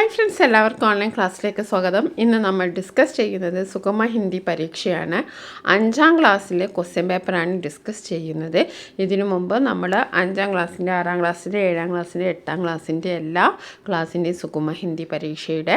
Hi friends, എല്ലാവർക്കും online ക്ലാസ്സിലേക്ക് സ്വാഗതം. ഇന്ന് നമ്മൾ ഡിസ്കസ് ചെയ്യുന്നത് സുഗമ ഹിന്ദി പരീക്ഷയാണ്. 5ാം ക്ലാസ്സിലെ ക്വസ്റ്റ്യൻ പേപ്പറാണ് ഡിസ്കസ് ചെയ്യുന്നത്. ഇതിനു മുമ്പ് നമ്മൾ 5ാം ക്ലാസ്സിൻ്റെ 6ാം ക്ലാസ്സിൻ്റെ 7ാം ക്ലാസ്സിൻ്റെ 8ാം ക്ലാസ്സിൻ്റെ എല്ലാ ക്ലാസ്സിൻ്റെയും സുഗമ ഹിന്ദി പരീക്ഷയുടെ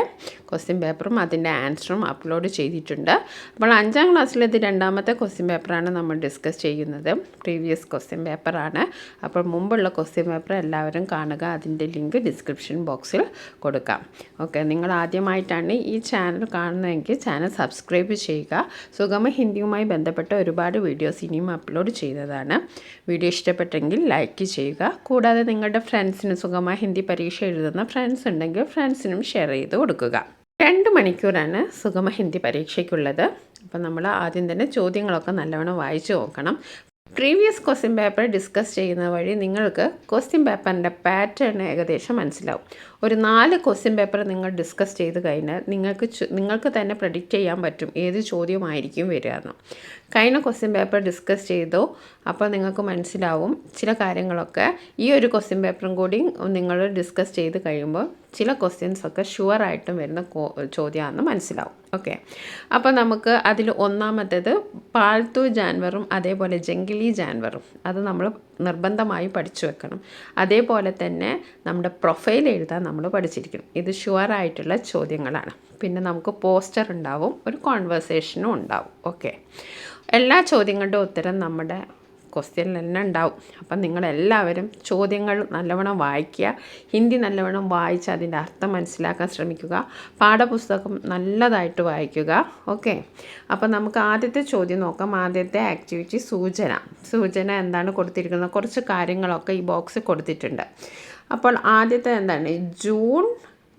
ക്വസ്റ്റ്യൻ പേപ്പറും അതിൻ്റെ ആൻസറും അപ്ലോഡ് ചെയ്തിട്ടുണ്ട്. അപ്പോൾ 5ാം ക്ലാസ്സിലെ രണ്ടാമത്തെ ക്വസ്റ്റ്യൻ പേപ്പറാണ് നമ്മൾ ഡിസ്കസ് ചെയ്യുന്നത്. പ്രീവിയസ് ക്വസ്റ്റ്യൻ പേപ്പറാണ്. അപ്പോൾ മുമ്പുള്ള ക്വസ്റ്റ്യൻ പേപ്പർ എല്ലാവരും കാണുക. അതിൻ്റെ ലിങ്ക് ഡിസ്ക്രിപ്ഷൻ ബോക്സിൽ കൊടുക്കാം. ഓക്കെ, നിങ്ങൾ ആദ്യമായിട്ടാണ് ഈ ചാനൽ കാണുന്നതെങ്കിൽ ചാനൽ സബ്സ്ക്രൈബ് ചെയ്യുക. സുഗമ ഹിന്ദിയുമായി ബന്ധപ്പെട്ട ഒരുപാട് വീഡിയോസ് ഇനിയും അപ്ലോഡ് ചെയ്തതാണ്. വീഡിയോ ഇഷ്ടപ്പെട്ടെങ്കിൽ ലൈക്ക് ചെയ്യുക. കൂടാതെ നിങ്ങളുടെ ഫ്രണ്ട്സിന് സുഗമ ഹിന്ദി പരീക്ഷ എഴുതുന്ന ഫ്രണ്ട്സ് ഉണ്ടെങ്കിൽ ഫ്രണ്ട്സിനും ഷെയർ ചെയ്ത് കൊടുക്കുക. 2 മണിക്കൂറാണ് സുഗമ ഹിന്ദി പരീക്ഷയ്ക്കുള്ളത്. അപ്പോൾ നമ്മൾ ആദ്യം തന്നെ ചോദ്യങ്ങളൊക്കെ നല്ലവണ്ണം വായിച്ചു നോക്കണം. പ്രീവിയസ് ക്വസ്റ്റ്യൻ പേപ്പർ ഡിസ്കസ് ചെയ്യുന്ന വഴി നിങ്ങൾക്ക് ക്വസ്റ്റ്യൻ പേപ്പറിൻ്റെ പാറ്റേൺ ഏകദേശം മനസ്സിലാവും. ഒരു 4 ക്വസ്റ്റ്യൻ പേപ്പർ നിങ്ങൾ ഡിസ്കസ് ചെയ്ത് കഴിഞ്ഞാൽ നിങ്ങൾക്ക് തന്നെ പ്രഡിക്റ്റ് ചെയ്യാൻ പറ്റും ഏത് ചോദ്യമായിരിക്കും വരിക എന്ന്. കഴിഞ്ഞ ക്വസ്റ്റ്യൻ പേപ്പർ ഡിസ്കസ് ചെയ്തു. അപ്പോൾ നിങ്ങൾക്ക് മനസ്സിലാവും ചില കാര്യങ്ങളൊക്കെ. ഈ ഒരു ക്വസ്റ്റ്യൻ പേപ്പറും കൂടി നിങ്ങൾ ഡിസ്കസ് ചെയ്ത് കഴിയുമ്പോൾ ചില ക്വസ്റ്റ്യൻസൊക്കെ ഷുവറായിട്ടും വരുന്ന ചോദ്യമാണെന്ന് മനസ്സിലാവും. ഓക്കെ, അപ്പോൾ നമുക്ക് അതിൽ ഒന്നാമത്തേത് പാൽത്തു ജാൻവറും അതേപോലെ ജംഗലി ജാൻവറും അത് നമ്മൾ നിർബന്ധമായി പഠിച്ചു വെക്കണം. അതേപോലെ തന്നെ നമ്മുടെ പ്രൊഫൈൽ എഴുതാൻ നമ്മൾ പഠിച്ചിരിക്കണം. ഇത് ഷുവറായിട്ടുള്ള ചോദ്യങ്ങളാണ്. പിന്നെ നമുക്ക് പോസ്റ്റർ ഉണ്ടാവും, ഒരു കോൺവെർസേഷനും ഉണ്ടാവും. ഓക്കെ, എല്ലാ ചോദ്യങ്ങളുടെ ഉത്തരം നമ്മുടെ ക്വസ്റ്റ്യനിൽ തന്നെ ഉണ്ടാവും. അപ്പം നിങ്ങളെല്ലാവരും ചോദ്യങ്ങൾ നല്ലവണ്ണം വായിക്കുക. ഹിന്ദി നല്ലവണ്ണം വായിച്ച് അതിൻ്റെ അർത്ഥം മനസ്സിലാക്കാൻ ശ്രമിക്കുക. പാഠപുസ്തകം നല്ലതായിട്ട് വായിക്കുക. ഓക്കെ, അപ്പോൾ നമുക്ക് ആദ്യത്തെ ചോദ്യം നോക്കാം. ആദ്യത്തെ ആക്ടിവിറ്റി സൂചന എന്താണ് കൊടുത്തിരിക്കുന്നത്? കുറച്ച് കാര്യങ്ങളൊക്കെ ഈ ബോക്സിൽ കൊടുത്തിട്ടുണ്ട്. അപ്പോൾ ആദ്യത്തെ എന്താണ്? ജൂൺ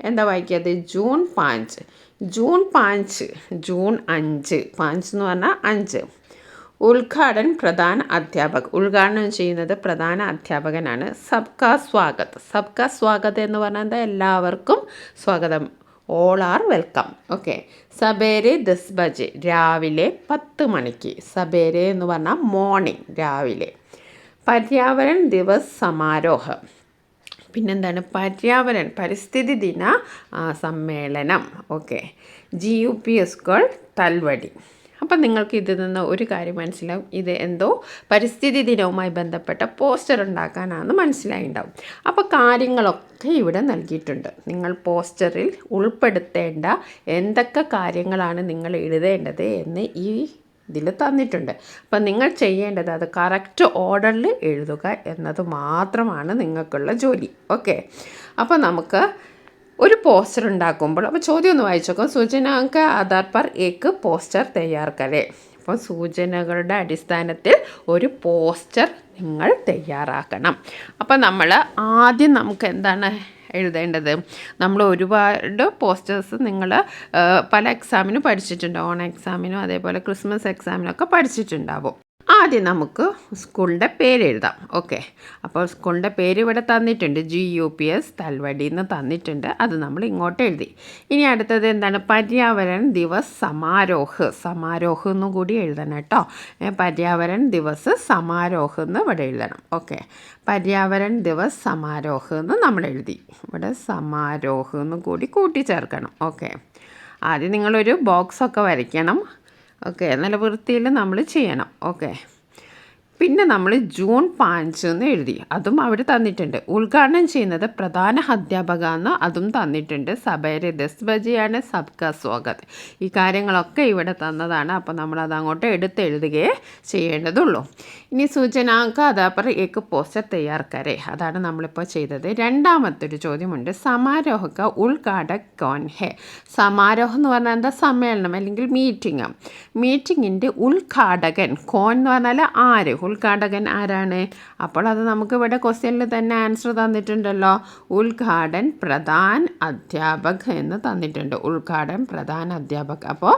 എന്താ വായിക്കാതെ? ജൂൺ 5. ജൂൺ 5 എന്ന് പറഞ്ഞാൽ 5. ഉദ്ഘാടൻ പ്രധാന അധ്യാപക്. ഉദ്ഘാടനം ചെയ്യുന്നത് പ്രധാന അധ്യാപകനാണ്. സബ്കാ സ്വാഗത് എന്ന് പറഞ്ഞാൽ എന്താ? എല്ലാവർക്കും സ്വാഗതം. All are welcome. ഓക്കെ, സബേരെ 10 ബജെ, രാവിലെ 10 മണിക്ക്. സബേരെ എന്ന് പറഞ്ഞാൽ മോർണിംഗ്, രാവിലെ. പര്യാവരൺ ദിവസ് സമാരോഹ. പിന്നെന്താണ്? പരിസ്ഥിതി ദിന സമ്മേളനം. Okay, GUP school Thalavady. അപ്പം നിങ്ങൾക്ക് ഇതിൽ നിന്ന് ഒരു കാര്യം മനസ്സിലാവും. ഇത് എന്തോ പരിസ്ഥിതി ദിനവുമായി ബന്ധപ്പെട്ട പോസ്റ്റർ ഉണ്ടാക്കാനാണെന്ന് മനസ്സിലായിട്ടുണ്ടാവും. അപ്പോൾ കാര്യങ്ങളൊക്കെ ഇവിടെ നൽകിയിട്ടുണ്ട്. നിങ്ങൾ പോസ്റ്ററിൽ ഉൾപ്പെടുത്തേണ്ട എന്തൊക്കെ കാര്യങ്ങളാണ് നിങ്ങൾ എഴുതേണ്ടത് എന്ന് ഈ ഇതിൽ തന്നിട്ടുണ്ട്. അപ്പം നിങ്ങൾ ചെയ്യേണ്ടത് അത് കറക്റ്റ് ഓർഡറിൽ എഴുതുക എന്നത് മാത്രമാണ് നിങ്ങൾക്കുള്ള ജോലി. ഓക്കെ, അപ്പോൾ നമുക്ക് ഒരു പോസ്റ്റർ ഉണ്ടാക്കുമ്പോൾ, അപ്പോൾ ചോദ്യം ഒന്ന് വായിച്ചോക്കാം. സൂചനാങ്ക ആധാർ പർ ഏക്ക് പോസ്റ്റർ തയ്യാർ കരേ. അപ്പോൾ സൂചനകളുടെ അടിസ്ഥാനത്തിൽ ഒരു പോസ്റ്റർ നിങ്ങൾ തയ്യാറാക്കണം. അപ്പോൾ നമ്മൾ ആദ്യം നമുക്ക് എന്താണ് എഴുതേണ്ടത്? നമ്മൾ ഒരുപാട് പോസ്റ്റേഴ്സ് നിങ്ങൾ പല എക്സാമിനും പഠിച്ചിട്ടുണ്ട്. ഓൺ എക്സാമിനും അതേപോലെ ക്രിസ്മസ് എക്സാമിനൊക്കെ പഠിച്ചിട്ടുണ്ടാവും. ആദ്യം നമുക്ക് സ്കൂളിൻ്റെ പേര് എഴുതാം. ഓക്കെ, അപ്പോൾ സ്കൂളിൻ്റെ പേര് ഇവിടെ തന്നിട്ടുണ്ട്. GUPS തൽവടി എന്ന് തന്നിട്ടുണ്ട്. അത് നമ്മൾ ഇങ്ങോട്ട് എഴുതി. ഇനി അടുത്തത് എന്താണ്? പര്യാവരൺ ദിവസ് സമാരോഹ് എന്നും കൂടി എഴുതണം കേട്ടോ. പര്യാവരൺ ദിവസ് സമാരോഹ് എന്ന് ഇവിടെ എഴുതണം. ഓക്കെ, പര്യാവരൺ ദിവസ് സമാരോഹ് എന്ന് നമ്മൾ എഴുതി. ഇവിടെ സമാരോഹ് എന്ന് കൂടി കൂട്ടിച്ചേർക്കണം. ഓക്കെ, ആദ്യം നിങ്ങളൊരു ബോക്സൊക്കെ വരയ്ക്കണം. ഓക്കെ, നല്ല വൃത്തിയിൽ നമ്മൾ ചെയ്യണം. ഓക്കെ, പിന്നെ നമ്മൾ ജൂൺ 5 എന്ന് എഴുതി. അതും അവിടെ തന്നിട്ടുണ്ട്. ഉദ്ഘാടനം ചെയ്യുന്നത് പ്രധാന അധ്യാപക എന്ന് അതും തന്നിട്ടുണ്ട്. സബേരെ 10 ബജെയാണ്. സബ്കാ സ്വാഗത്. ഈ കാര്യങ്ങളൊക്കെ ഇവിടെ തന്നതാണ്. അപ്പോൾ നമ്മളത് അങ്ങോട്ട് എഴുതുകയേ ചെയ്യേണ്ടതുള്ളൂ. ഇനി സൂചനാങ്ക അതാപ്പർ ഏക്ക് പോസ്റ്റർ തയ്യാർ കരേ. അതാണ് നമ്മളിപ്പോൾ ചെയ്തത്. രണ്ടാമത്തൊരു ചോദ്യമുണ്ട്. സമാരോഹക ഉദ്ഘാടക് കോൻ ഹെ. സമാരോഹം എന്ന് പറഞ്ഞാൽ എന്താ? സമ്മേളനം അല്ലെങ്കിൽ മീറ്റിങ്ങിൻ്റെ ഉദ്ഘാടകൻ. കോൻ എന്ന് പറഞ്ഞാൽ ആര്? ഉദ്ഘാടകൻ ആരാണ്? അപ്പോൾ അത് നമുക്ക് ഇവിടെ ക്വസ്റ്റ്യനിൽ തന്നെ ആൻസർ തന്നിട്ടുണ്ടല്ലോ. ഉദ്ഘാടൻ പ്രധാൻ അധ്യാപക് എന്ന് തന്നിട്ടുണ്ട്. ഉദ്ഘാടൻ പ്രധാൻ അധ്യാപക്. അപ്പോൾ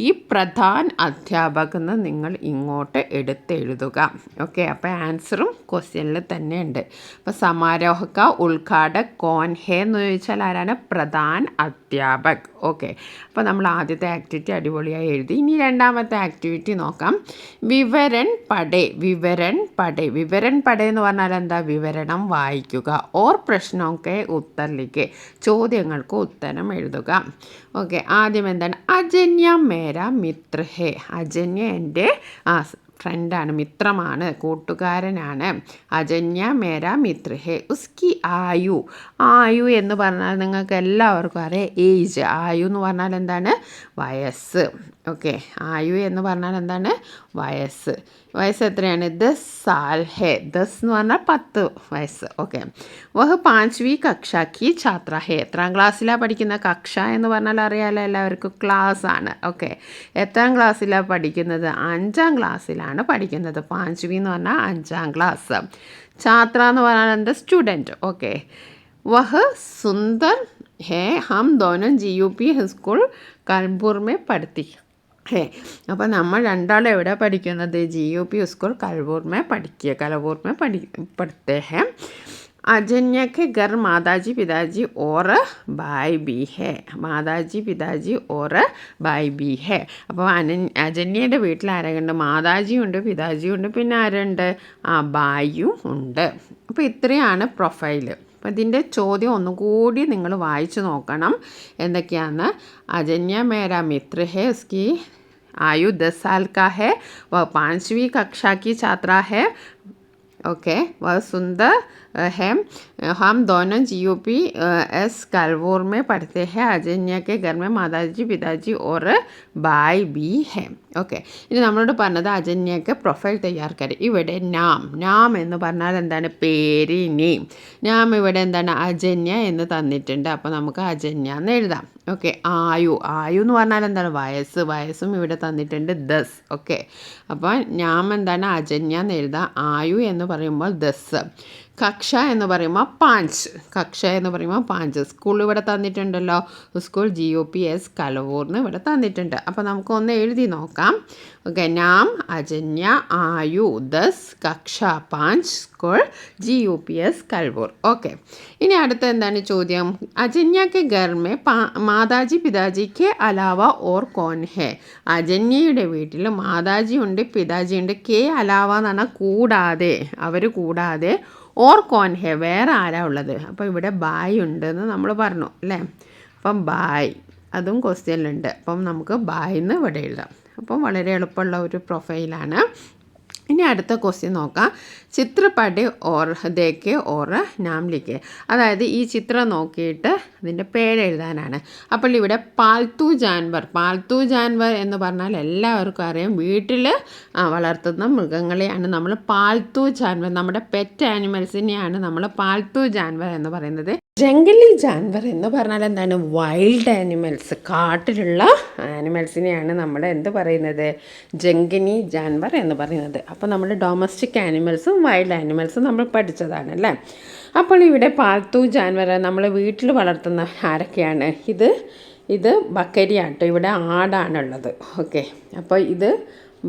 ഈ പ്രധാൻ അധ്യാപക് എന്ന് നിങ്ങൾ ഇങ്ങോട്ട് എടുത്തെഴുതുക. ഓക്കെ, അപ്പോൾ ആൻസറും ക്വസ്റ്റ്യനിൽ തന്നെ ഉണ്ട്. അപ്പോൾ സമാരോഹക ഉദ്ഘാടക് കോൻ ഹെ എന്ന് ചോദിച്ചാൽ ആരാണ്? പ്രധാൻ അധ്യാപക്. ഓക്കെ, അപ്പോൾ നമ്മൾ ആദ്യത്തെ ആക്ടിവിറ്റി അടിപൊളിയായി എഴുതി. ഇനി രണ്ടാമത്തെ ആക്ടിവിറ്റി നോക്കാം. വിവരൺ പഠേ. വിവരൺ പഠേ. വിവരൺ പഠേ എന്ന് പറഞ്ഞാൽ എന്താ? വിവരണം വായിക്കുക. ഓർ പ്രശ്നമൊക്കെ ഉത്തരലിക്ക്, ചോദ്യങ്ങൾക്ക് ഉത്തരം എഴുതുക. ഓക്കെ, ആദ്യം എന്താണ്? അജന്യ മേര മിത്ര ഹേ. അജന്യ എൻ്റെ ഫ്രണ്ടാണ്, മിത്രമാണ്, കൂട്ടുകാരനാണ്. അജന്യ മേര മിത്ര ഹേ. ഉസ്കി ആയു. ആയു എന്ന് പറഞ്ഞാൽ നിങ്ങൾക്ക് എല്ലാവർക്കും അറിയാം, ഏജ്. ആയു എന്ന് പറഞ്ഞാൽ എന്താണ്? വയസ്സ്. ഓക്കെ, ആയു എന്ന് പറഞ്ഞാൽ എന്താണ്? വയസ്സ്. വയസ്സ് എത്രയാണ്? 10 സാൽ ഹേ. 10 എന്ന് പറഞ്ഞാൽ 10 വയസ്സ്. ഓക്കെ, വഹ് 5वीं കക്ഷ കി ഛാത്ര ഹേ. എത്രാം ക്ലാസ്സിലാണ് പഠിക്കുന്ന? കക്ഷ എന്ന് പറഞ്ഞാൽ അറിയാമല്ലോ എല്ലാവർക്കും, ക്ലാസ് ആണ്. ഓക്കെ, എത്രാം ക്ലാസ്സിലാണ് പഠിക്കുന്നത്? 5ാം ക്ലാസ്സിലാണ് പഠിക്കുന്നത്. 5वीं എന്ന് പറഞ്ഞാൽ 5ാം ക്ലാസ്. ഛാത്ര എന്ന് പറഞ്ഞാൽ എന്താ? സ്റ്റുഡൻറ്റ്. ഓക്കെ, വഹ് സുന്ദർ ഹേ. ഹം ദോനോ GUP സ്കൂൾ കാൺപൂർ മേ പഠിത്തി ഹേ. അപ്പോൾ നമ്മൾ രണ്ടാളും എവിടെ പഠിക്കുന്നത്? GUP സ്കൂൾ കാൺപൂർ മേ പഠിത്തേ ഹേ. अजन्या के घर माताजी पिताजी और भाई भी है. മാതാജി പിതാജി ഓർ ഭായ് ബി ഹേ. അപ്പോൾ അജന്യയുടെ വീട്ടിൽ ആരൊക്കെയുണ്ട്? മാതാജിയുണ്ട്, പിതാജിയുണ്ട്, പിന്നെ ആരുണ്ട്? ഭായിയും ഉണ്ട്. അപ്പോൾ ഇത്രയാണ് പ്രൊഫൈല്. അപ്പോൾ ഇതിൻ്റെ ചോദ്യം ഒന്നും കൂടി നിങ്ങൾ വായിച്ചു നോക്കണം. എന്തൊക്കെയാണ്? അജന്യ മേരാ മിത്ര ഹേ, ഉസ്കി आयु 10 साल का है, वह 5वीं कक्षा की छात्रा है. ओके, वह सुंदर है. हम दोनों GUP कालवोर में पढ़ते हैं. अजन्या के घर में माताजी पिताजी और भाई भी है. ഓക്കെ, ഇനി നമ്മളോട് പറഞ്ഞത് അജന്യക്ക് പ്രൊഫൈൽ തയ്യാറാക്കാൻ. ഇവിടെ നാം എന്ന് പറഞ്ഞാൽ എന്താണ്? പേര്, നെയിം. നാം ഇവിടെ എന്താണ്? അജന്യ എന്ന് തന്നിട്ടുണ്ട്. അപ്പോൾ നമുക്ക് അജന്യ എന്ന് എഴുതാം. ഓക്കെ, ആയു എന്ന് പറഞ്ഞാൽ എന്താണ്? വയസ്സും ഇവിടെ തന്നിട്ടുണ്ട് 10. ഓക്കെ, അപ്പോൾ നാം എന്താണ്? അജന്യ എന്ന് എഴുതാം. ആയു എന്ന് പറയുമ്പോൾ 10. കക്ഷ എന്ന് പറയുമ്പോൾ 5. സ്കൂൾ ഇവിടെ തന്നിട്ടുണ്ടല്ലോ. സ്കൂൾ GUP കലവൂർന്ന് ഇവിടെ തന്നിട്ടുണ്ട്. അപ്പോൾ നമുക്കൊന്ന് എഴുതി നോക്കാം. ഓക്കെ, നാം അജന്യ, ആയു 10, കക്ഷ 5, സ്കൂൾ GUP കലവൂർ. ഓക്കെ, ഇനി അടുത്ത എന്താണ് ചോദ്യം? അജന്യ കെ ഘർ മേ മാതാജി പിതാജി കെ അലാവ ഓർ കോൻ ഹേ. അജന്യയുടെ വീട്ടിൽ മാതാജി ഉണ്ട്, പിതാജി ഉണ്ട്. കെ അലാവ എന്ന് പറഞ്ഞാൽ കൂടാതെ, അവർ കൂടാതെ. ഓർ കോൻ ഹേ, വേറെ ആരാ ഉള്ളത്? അപ്പോൾ ഇവിടെ ബായ് ഉണ്ടെന്ന് നമ്മൾ പറഞ്ഞു അല്ലേ. അപ്പം ബായ്, അതും ക്വസ്റ്റ്യനിലുണ്ട്. അപ്പം നമുക്ക് ബായ് എന്ന് ഇവിടെ എഴുതാം. അപ്പം വളരെ എളുപ്പമുള്ള ഒരു പ്രൊഫൈലാണ്. ഇനി അടുത്ത ക്വസ്റ്റ്യൻ നോക്കാം. ചിത്രപ്പടി ഓർ ദേക്കെ ഓർ നാം ലിഖെ. അതായത് ഈ ചിത്രം നോക്കിയിട്ട് ഇതിൻ്റെ പേരെഴുതാനാണ്. അപ്പോൾ ഇവിടെ പാൽത്തു ജാൻവർ എന്ന് പറഞ്ഞാൽ എല്ലാവർക്കും അറിയാം, വീട്ടിൽ വളർത്തുന്ന മൃഗങ്ങളെയാണ് നമ്മൾ പാൽത്തു ജാൻവർ, നമ്മുടെ പെറ്റ് ആനിമൽസിനെയാണ് നമ്മൾ പാൽത്തു ജാൻവർ എന്ന് പറയുന്നത്. ജംഗലി ജാൻവർ എന്ന് പറഞ്ഞാൽ എന്താണ്? വൈൽഡ് ആനിമൽസ്, കാട്ടിലുള്ള ആനിമൽസിനെയാണ് നമ്മൾ എന്ത് പറയുന്നത്? ജംഗലി ജാൻവർ എന്ന് പറയുന്നത്. അപ്പോൾ നമ്മൾ ഡൊമസ്റ്റിക് ആനിമൽസും വൈൽഡ് ആനിമൽസും നമ്മൾ പഠിച്ചതാണ് അല്ലേ. അപ്പോൾ ഇവിടെ പാൽത്തു ജാൻവർ നമ്മൾ വീട്ടിൽ വളർത്തുന്ന ആരൊക്കെയാണ്? ഇത് ബക്കരിയാട്ടോ. ഇവിടെ ആടാണുള്ളത്. ഓക്കെ, അപ്പോൾ ഇത്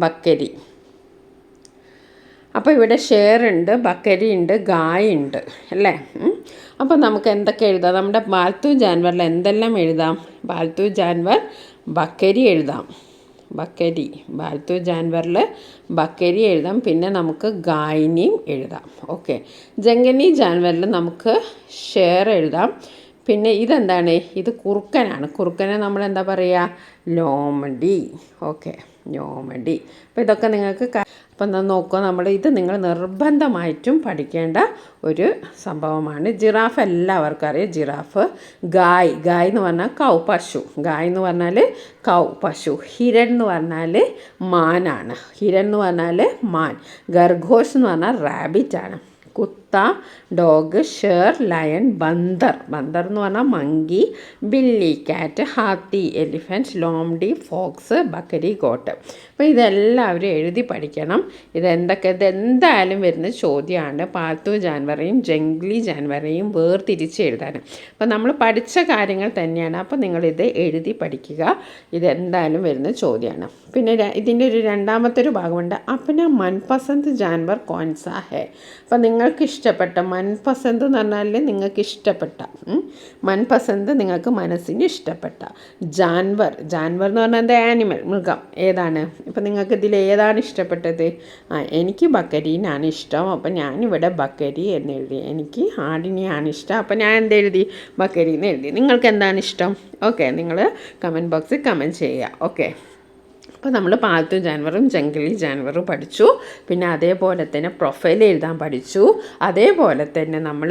ബക്കരി. അപ്പോൾ ഇവിടെ ഷേർ ഉണ്ട്, ബക്കരി ഉണ്ട്, ഗായ് ഉണ്ട് അല്ലേ. അപ്പോൾ നമുക്ക് എന്തൊക്കെ എഴുതാം? നമ്മുടെ പാൽത്തു ജാൻവറിൽ എന്തെല്ലാം എഴുതാം? പാൽത്തു ജാൻവർ ബക്കരി എഴുതാം. പാൽത്തു ജാൻവറിൽ ബക്കരി എഴുതാം. പിന്നെ നമുക്ക് ഗായിനിയും എഴുതാം. ഓക്കെ, ജംഗലി ജാൻവറിൽ നമുക്ക് ഷേർ എഴുതാം. പിന്നെ ഇതെന്താണ്? ഇത് കുറുക്കനാണ്. കുറുക്കനെ നമ്മൾ എന്താ പറയുക? ലോമഡി. ഓക്കെ, ലോമഡി. അപ്പോൾ ഇതൊക്കെ നിങ്ങൾക്ക് അപ്പം നോക്കുക, ഇത് നിങ്ങൾ നിർബന്ധമായിട്ടും പഠിക്കേണ്ട ഒരു സംഭവമാണ്. ജിറാഫ് എല്ലാവർക്കും അറിയാം. ജിറാഫ്. ഗായ് എന്ന് പറഞ്ഞാൽ കൗ, പശു. ഗായ് എന്ന് പറഞ്ഞാൽ കൗ, പശു. ഹിരൺ എന്ന് പറഞ്ഞാൽ മാനാണ്. മാൻ. ഖർഗോഷ് എന്ന് പറഞ്ഞാൽ റാബിറ്റാണ്. കുത്ത, ഡോഗ്, ഷേർ, ലയൺ, ബന്ദർ എന്ന് പറഞ്ഞാൽ മങ്കി, ബില്ലി, കാറ്റ്, Haathi, elephant, ലോംഡി, Fox, Bakary, got. അപ്പോൾ ഇതെല്ലാവരും എഴുതി പഠിക്കണം. ഇതെന്തായാലും വരുന്ന ചോദ്യമാണ്. പാൽത്തു ജാൻവറേയും ജംഗ്ലി ജാൻവറേയും വേർതിരിച്ച് എഴുതാൻ. അപ്പോൾ നമ്മൾ പഠിച്ച കാര്യങ്ങൾ തന്നെയാണ്. അപ്പോൾ നിങ്ങളിത് എഴുതി പഠിക്കുക. ഇതെന്തായാലും വരുന്ന ചോദ്യമാണ്. പിന്നെ ഇതിൻ്റെ ഒരു രണ്ടാമത്തെ ഒരു ഭാഗമുണ്ട്. അപ്പന മൻപസന്ത് ജാൻവർ കോൺസാ ഹേ. അപ്പോൾ നിങ്ങൾക്ക് ഇഷ്ടപ്പെട്ട, മൻപസന്ത് എന്ന് പറഞ്ഞാൽ നിങ്ങൾക്ക് ഇഷ്ടപ്പെട്ട, മൻപസന്ത് നിങ്ങൾക്ക് മനസ്സിന് ഇഷ്ടപ്പെട്ട. ജാൻവർ, ജാൻവർ എന്ന് പറഞ്ഞാൽ എന്താ, ആനിമൽ, മൃഗം. ഏതാണ് ഇപ്പം നിങ്ങൾക്ക് ഇതിൽ ഏതാണ് ഇഷ്ടപ്പെട്ടത്? എനിക്ക് ബക്കരീനാണ് ഇഷ്ടം, അപ്പം ഞാനിവിടെ ബക്കരി എന്ന് എഴുതി. എനിക്ക് ആടിനെയാണ് ഇഷ്ടം, അപ്പം ഞാൻ എന്തെഴുതി, ബക്കരി എന്ന് എഴുതി. നിങ്ങൾക്ക് എന്താണ് ഇഷ്ടം? ഓക്കെ, നിങ്ങൾ കമൻറ്റ് ബോക്സിൽ കമൻറ്റ് ചെയ്യുക. ഓക്കെ, അപ്പോൾ നമ്മൾ പാൽത്തു ജാൻവറും ജംഗലി ജാൻവറും പഠിച്ചു. പിന്നെ അതേപോലെ തന്നെ പ്രൊഫൈൽ എഴുതാൻ പഠിച്ചു. അതേപോലെ തന്നെ നമ്മൾ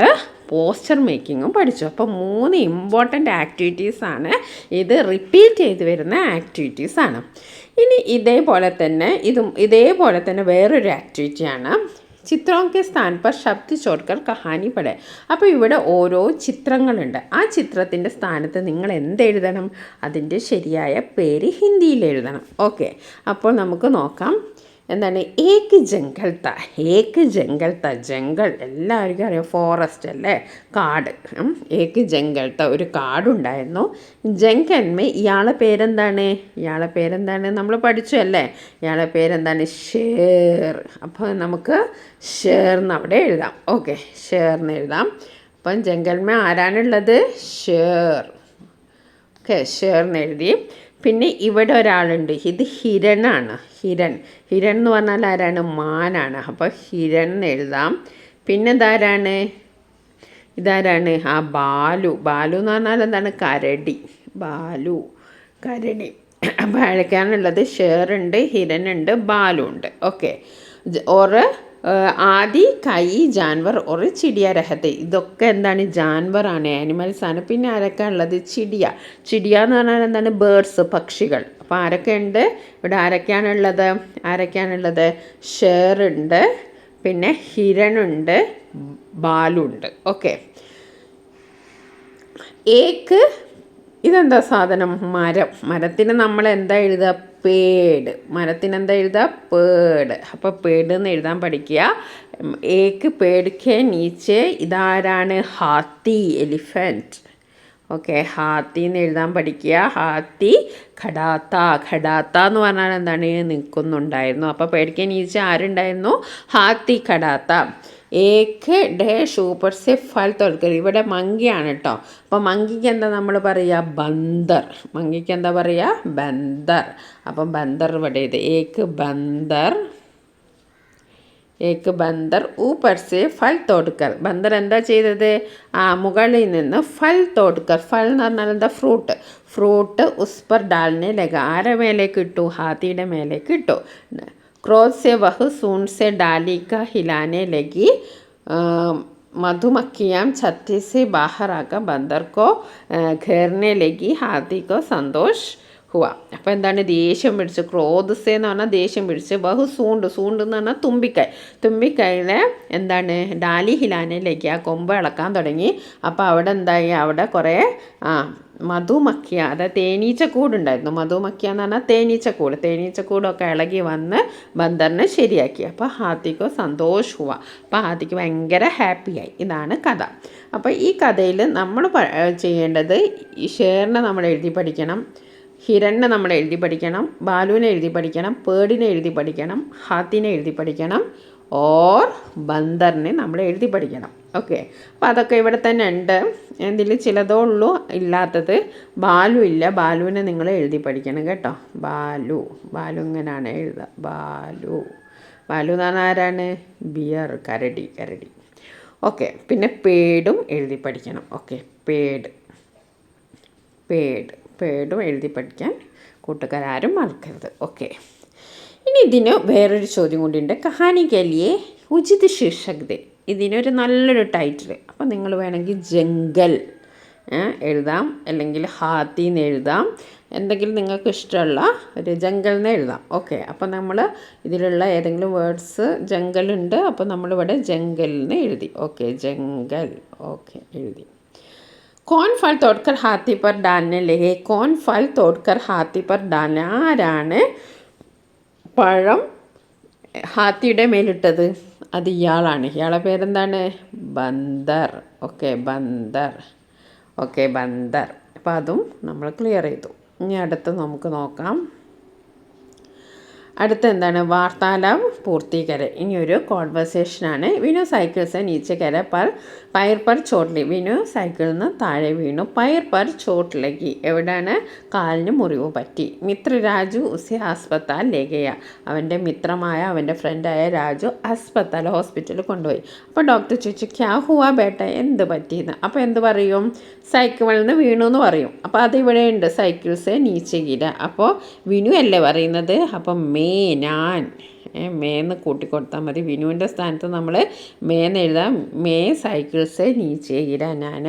പോസ്റ്റർ മേക്കിങ്ങും പഠിച്ചു. അപ്പോൾ 3 ഇമ്പോർട്ടൻ്റ് ആക്ടിവിറ്റീസാണ് ഇത്. റിപ്പീറ്റ് ചെയ്ത് വരുന്ന ആക്ടിവിറ്റീസാണ്. ഇനി ഇതേപോലെ തന്നെ വേറൊരു ആക്ടിവിറ്റിയാണ് ചിത്രോं के स्थान पर शब्द छोड़कर कहानी पढ़े. അപ്പോൾ ഇവിടെ ഓരോ ചിത്രങ്ങളുണ്ട്. ആ ചിത്രത്തിൻ്റെ സ്ഥാനത്ത് നിങ്ങൾ എന്തെഴുതണം? അതിൻ്റെ ശരിയായ പേര് ഹിന്ദിയിൽ എഴുതണം. ഓക്കെ, അപ്പോൾ നമുക്ക് നോക്കാം. എന്താണ് ഏക് ജംഗൽ ത, ഏക് ജംഗൽ ത, ജംഗൽ എല്ലാവർക്കും അറിയാം, ഫോറസ്റ്റ് അല്ലേ, കാട്. ഏക് ജംഗൽ ത, ഒരു കാടുണ്ടായിരുന്നു. ജംഗൽമേ ഇയാളെ പേരെന്താണ് നമ്മൾ പഠിച്ചു അല്ലേ, ഇയാളെ പേരെന്താണ്? ഷേർ. അപ്പോൾ നമുക്ക് ഷേർ എന്ന് അവിടെ എഴുതാം. ഓക്കെ, ഷേർ എന്ന് എഴുതാം. അപ്പം ജംഗൽമേ ആരാണുള്ളത്? ഷേർ. ഓക്കെ, ഷേർ എന്ന് എഴുതി. പിന്നെ ഇവിടെ ഒരാളുണ്ട്, ഇത് ഹിരണാണ്. ഹിരൺ എന്ന് പറഞ്ഞാൽ ആരാണ്? മാനാണ്. അപ്പോൾ ഹിരൺ എന്ന് എഴുതാം. പിന്നെ ഇതാരാണ്? ബാലു. ബാലു എന്ന് പറഞ്ഞാൽ എന്താണ്? കരടി. ബാലു, കരടി. അപ്പോൾ ആരൊക്കെയാണുള്ളത്? ഷേറുണ്ട്, ഹിരനുണ്ട്, ബാലു ഉണ്ട്. ഓക്കെ, ആദി കൈ ജാൻവർ ഒരു ചിടിയ രഹത്തെ. ഇതൊക്കെ എന്താണ്? ജാൻവറാണ്, ആനിമൽസാണ്. പിന്നെ ആരൊക്കെ ഉള്ളത്? ചിടിയ എന്ന് പറഞ്ഞാൽ എന്താണ്? ബേർഡ്സ്, പക്ഷികൾ. അപ്പോൾ ആരൊക്കെയുണ്ട് ഇവിടെ? ആരൊക്കെയാണുള്ളത്? ഷേറുണ്ട്, പിന്നെ ഹിരണുണ്ട്, ബാലുണ്ട്. ഓക്കെ, ഏക്ക് ഇതെന്താ സാധനം? മരം. മരത്തിന് നമ്മൾ എന്താ എഴുതുക? പേട്. മരത്തിന് എന്താ എഴുതുക? പേട്. അപ്പോൾ പേട് എന്ന് എഴുതാൻ പഠിക്കുക. ഏക്ക് പേട് കെ നീച്ചെ ഇതാരാണ്? ഹാത്തി, എലിഫൻറ്റ്. ഓക്കെ, ഹാത്തി എന്ന് എഴുതാൻ പഠിക്കുക. ഹാത്തി. ഖടാത്ത എന്ന് പറഞ്ഞാൽ എന്താണ്? നിൽക്കുന്നുണ്ടായിരുന്നു. അപ്പോൾ പേടിക്കെ നീച്ച ആരുണ്ടായിരുന്നു? ഹാത്തി, ഖടാത്ത. ഏക്ക് ഡാഷ് ഊപ്പർ സെ ഫൽ തോൽക്കൽ. ഇവിടെ മങ്കിയാണ് കേട്ടോ. അപ്പോൾ മങ്കിക്ക് എന്താ നമ്മൾ പറയുക? ബന്ദർ. മങ്കിക്ക് എന്താ പറയുക? ബന്ദർ. അപ്പം ബന്ദർ ഇവിടെ ഇത്. ഏക്ക് ബന്ദർ ഊപ്പർ സെ ഫൽ തോടുക്കർ. ബന്ദർ എന്താ ചെയ്തത്? മുകളിൽ നിന്ന് ഫൽ തോടുക്കർ. ഫൽ എന്ന് പറഞ്ഞാൽ എന്താ? ഫ്രൂട്ട് ഉസ് പർ ഡാലിനെ ലഗ. ആരെ മേലേക്ക് ഇട്ടു? ഹാത്തിയുടെ മേലേക്ക് ഇട്ടു. क्रोध से वह सूंड से डाली का हिलाने लगी. मधुमक्खियाँ छत्ती से बाहर आकर बंदर को घेरने लगी. हाथी को संतोष हुआ. അപ്പോൾ എന്താണ്? ദേഷ്യം പിടിച്ച്. ക്രോധസേ എന്ന് പറഞ്ഞാൽ ദേഷ്യം പിടിച്ച്. ബഹു സൂണ്ട് എന്ന് പറഞ്ഞാൽ തുമ്പിക്കൈയിൽ എന്താണ്? ഡാലി ഹിലാനയിലേക്ക് ആ കൊമ്പ് ഇളക്കാൻ തുടങ്ങി. അപ്പോൾ അവിടെ എന്തായി? അവിടെ കുറേ മധുമക്കിയ, അതായത് തേനീച്ചക്കൂടുണ്ടായിരുന്നു. മധുമക്കിയ എന്ന് പറഞ്ഞാൽ തേനീച്ചക്കൂടൊക്കെ ഇളകി വന്ന് ബന്ദറിനെ ശരിയാക്കി. അപ്പോൾ ഹാത്തിക്ക് സന്തോഷ് ഹുവ. അപ്പോൾ ഹാത്തിക്ക് ഭയങ്കര ഹാപ്പിയായി. ഇതാണ് കഥ. അപ്പോൾ ഈ കഥയിൽ നമ്മൾ ചെയ്യേണ്ടത്, ഈ ഷേറിനെ നമ്മൾ എഴുതി പഠിക്കണം, ഹിരണിനെ നമ്മൾ എഴുതി പഠിക്കണം, ബാലുവിനെ എഴുതി പഠിക്കണം, പേടിനെ എഴുതി പഠിക്കണം, ഹാത്തിനെ എഴുതി പഠിക്കണം, ഓർ ബന്ദറിനെ നമ്മൾ എഴുതി പഠിക്കണം. ഓക്കെ, അപ്പോൾ അതൊക്കെ ഇവിടെ തന്നെ ഉണ്ട്. ഇതിൽ ചിലതോ ഉള്ളൂ ഇല്ലാത്തത്. ബാലു ഇല്ല, ബാലുവിനെ നിങ്ങൾ എഴുതി പഠിക്കണം കേട്ടോ. ബാലു ഇങ്ങനെയാണ് എഴുതുക. ബാലു എന്ന് പറഞ്ഞാൽ ആരാണ്? ബിയർ, കരടി. ഓക്കെ, പിന്നെ പേടും എഴുതി പഠിക്കണം. ഓക്കെ, പേടും എഴുതി പഠിക്കാൻ കൂട്ടുകാരും മറക്കരുത്. ഓക്കെ, ഇനി ഇതിന് വേറൊരു ചോദ്യം കൂടിയുണ്ട്. കഹാനി കലിയെ ഉചിത് ശീർഷക് ദേ. ഇതിനൊരു നല്ലൊരു ടൈറ്റിൽ. അപ്പോൾ നിങ്ങൾ വേണമെങ്കിൽ ജംഗൽ എഴുതാം, അല്ലെങ്കിൽ ഹാത്തി എന്ന് എഴുതാം. എന്തെങ്കിലും നിങ്ങൾക്ക് ഇഷ്ടമുള്ള ഒരു ജംഗൽ എന്ന് എഴുതാം. ഓക്കെ, അപ്പോൾ നമ്മൾ ഇതിലുള്ള ഏതെങ്കിലും വേർഡ്സ് ജംഗലുണ്ട്, അപ്പോൾ നമ്മളിവിടെ ജംഗൽ എന്ന് എഴുതി. Okay, jungle. ഓക്കെ, എഴുതി. കോൺ ഫൽ തോട്ട്കർ ഹാത്തി പർ ഡാൽനെ ലഗെ. കോൺ ഫൽ തോട്ട്കർ ഹാത്തി പർ ഡാൽനെ. ആരാണ് പഴം ഹാത്തിയുടെ മേലിട്ടത്? അത് ഇയാളാണ്. ഇയാളെ പേരെന്താണ്? ബന്ദർ. ഓക്കെ, ബന്ദർ. അപ്പോൾ അതും നമ്മൾ ക്ലിയർ ചെയ്തു. ഇനി അടുത്ത് നമുക്ക് നോക്കാം. അടുത്ത എന്താണ് വാർത്താലാപ് പൂർത്തീകര. ഇനിയൊരു കോൺവെർസേഷനാണ്. വിനു സൈക്കിൾ സെ നീച്ചെ കര പയർ പർ ചോട്ട് വിനു സൈക്കിളിൽ നിന്ന് താഴെ വീണു. പയർ പർ ചോട്ട് ലഗി. എവിടെയാണ്? കാലിന് മുറിവ് പറ്റി. മിത്ര രാജു ഉസെ ഹസ്പത്താൽ ലേഖയ. അവൻ്റെ മിത്രമായ അവൻ്റെ ഫ്രണ്ടായ രാജു ഹോസ്പിറ്റലിൽ കൊണ്ടുപോയി. അപ്പോൾ ഡോക്ടർ ചോദിച്ചു ക്യാ ഹുവാ ബേട്ട, എന്ത് പറ്റിയെന്ന്. അപ്പോൾ എന്ത് പറയും? സൈക്കിളിൽ നിന്ന് വീണു എന്ന് പറയും. അപ്പോൾ അതിവിടെ ഉണ്ട് സൈക്കിൾ സെ നീച്ചെ ഗിര. അപ്പോൾ വിനു അല്ലേ പറയുന്നത്. അപ്പം ഞാൻ മേന്ന് കൂട്ടിക്കൊടുത്താൽ മതി. വിനുവിൻ്റെ സ്ഥാനത്ത് നമ്മൾ മേന്ന് എഴുതാം. സൈക്കിൾ സെ നീച്ചെ ഗിര. ഞാൻ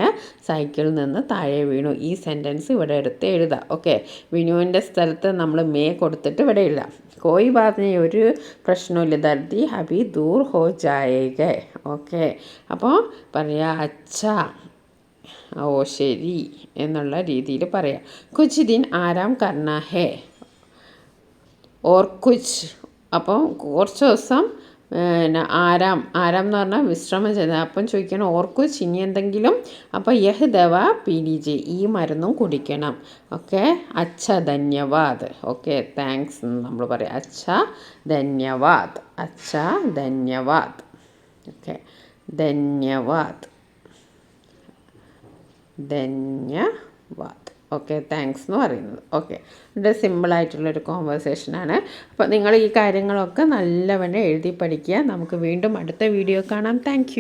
സൈക്കിളിൽ നിന്ന് താഴെ വീണു. ഈ സെൻറ്റൻസ് ഇവിടെ എടുത്ത് എഴുതാം. ഓക്കെ, വിനുവിൻ്റെ സ്ഥലത്ത് നമ്മൾ കൊടുത്തിട്ട് ഇവിടെ എഴുതാം. കോയി ബാതിന് ഒരു പ്രശ്നമില്ല, ദർദി അഭി ദൂർ ഹോ ജായേഗ. ഓക്കെ, അപ്പോൾ പറയാ അച്ഛാ, ഓ ശരി എന്നുള്ള രീതിയിൽ പറയാം. കുച്ച് ദിൻ ആരാം കർണ ഹേ ഓർ കുച്ച്. അപ്പം കുറച്ച് ദിവസം ആരാം എന്ന് പറഞ്ഞാൽ വിശ്രമം ചെയ്ത. അപ്പം ചോദിക്കണം ഓർ കുച്ച്, ഇനി എന്തെങ്കിലും. അപ്പോൾ യഹ് ദവ പി ലീജെ, ഈ മരുന്നും കുടിക്കണം. ഓക്കെ, അച്ഛ ധന്യവാദ്. ഓക്കെ, താങ്ക്സ് എന്ന് നമ്മൾ പറയാം. അച്ഛ ധന്യവാദ്, അച്ഛ ധന്യവാദ്. ഓക്കെ, ധന്യവാദ്, ധന്യവാദ്. ഓക്കെ, താങ്ക്സ് എന്ന് പറയുന്നത്. ഓക്കെ, ഇത് സിമ്പിളായിട്ടുള്ളൊരു കോൺവെർസേഷനാണ്. അപ്പോൾ നിങ്ങൾ ഈ കാര്യങ്ങളൊക്കെ നല്ലവണ്ണം എഴുതി പഠിക്കുക. നമുക്ക് വീണ്ടും അടുത്ത വീഡിയോ കാണാം. താങ്ക്